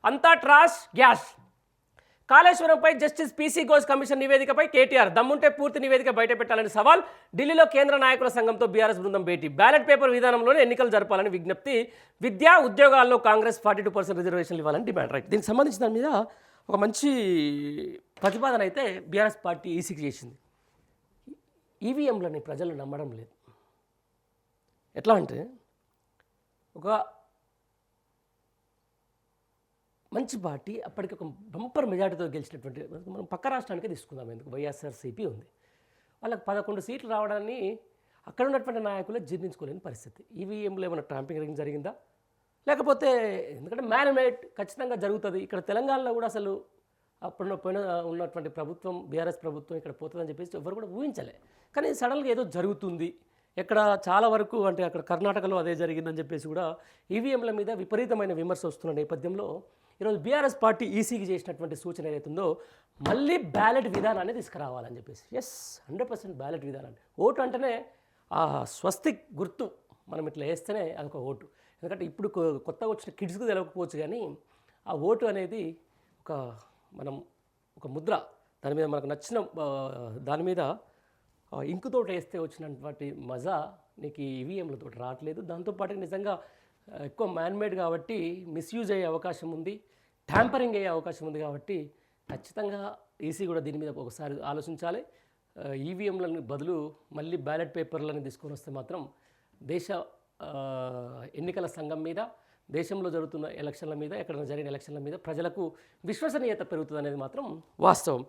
అంతా trash gas. కాళేశ్వరంపై justice PC Ghosh commission నివేదికపై కేటీఆర్ దమ్ముంటే పూర్తి నివేదిక బయటపెట్టాలని సవాల్. ఢిల్లీలో కేంద్ర నాయకుల సంఘంతో బీఆర్ఎస్ బృందం భేటీ. బ్యాలెట్ పేపర్ విధానంలోనే ఎన్నికలు జరపాలని విజ్ఞప్తి. విద్యా ఉద్యోగాల్లో కాంగ్రెస్ 42% రిజర్వేషన్లు ఇవ్వాలని డిమాండ్. రైట్, దీనికి సంబంధించిన దాని మీద ఒక మంచి ప్రతిపాదన అయితే బీఆర్ఎస్ పార్టీ ఈసీకి చేసింది. ఈవీఎంలని ప్రజలు నమ్మడం లేదు. ఎట్లా అంటే ఒక మంచి పార్టీ అప్పటికి ఒక బంపర్ మెజార్టీతో గెలిచినటువంటి, మనం పక్క రాష్ట్రానికే తీసుకుందాం, ఎందుకు వైఎస్ఆర్సీపీ ఉంది, వాళ్ళకి 11 సీట్లు రావడాన్ని అక్కడ ఉన్నటువంటి నాయకులు జీర్ణించుకోలేని పరిస్థితి. ఈవీఎంలో ఏమైనా ట్రాంపింగ్ జరిగిందా, లేకపోతే ఎందుకంటే మ్యానిమేట్ ఖచ్చితంగా జరుగుతుంది. ఇక్కడ తెలంగాణలో కూడా అసలు పోయిన ఉన్నటువంటి ప్రభుత్వం, బీఆర్ఎస్ ప్రభుత్వం ఇక్కడ పోతుందని చెప్పేసి ఎవరు కూడా ఊహించలే. కానీ సడన్గా ఏదో జరుగుతుంది. ఎక్కడ చాలా వరకు అంటే అక్కడ కర్ణాటకలో అదే జరిగిందని చెప్పేసి కూడా ఈవీఎంల మీద విపరీతమైన విమర్శ వస్తున్న నేపథ్యంలో ఈరోజు బీఆర్ఎస్ పార్టీ ఈసీకి చేసినటువంటి సూచన ఏదైతుందో మళ్ళీ బ్యాలెట్ విధానాన్ని తీసుకురావాలని చెప్పేసి. 100% బ్యాలెట్ విధానాన్ని. ఓటు అంటేనే ఆ స్వస్తిక్ గుర్తు మనం ఇట్లా వేస్తేనే అదొక ఓటు. ఎందుకంటే ఇప్పుడు కొత్తగా వచ్చిన కిడ్స్కి తెలియకపోవచ్చు, కానీ ఆ ఓటు అనేది ఒక ముద్ర. దాని మీద మనకు నచ్చిన దాని మీద ఇంకుతో వేస్తే వచ్చినటువంటి మజా నీకు ఈవీఎంలతో రావట్లేదు. దాంతోపాటు నిజంగా ఎక్కువ మ్యాన్మేడ్ కాబట్టి మిస్యూజ్ అయ్యే అవకాశం ఉంది, ట్యాంపరింగ్ అయ్యే అవకాశం ఉంది. కాబట్టి ఖచ్చితంగా ఈసీ కూడా దీని మీద ఒకసారి ఆలోచించాలి. ఈవీఎంలను బదులు మళ్ళీ బ్యాలెట్ పేపర్లను తీసుకొని వస్తే మాత్రం దేశ ఎన్నికల సంఘం మీద, దేశంలో జరుగుతున్న ఎలక్షన్ల మీద, ఎక్కడైనా జరిగిన ఎలక్షన్ల మీద ప్రజలకు విశ్వసనీయత పెరుగుతుంది అనేది మాత్రం వాస్తవం.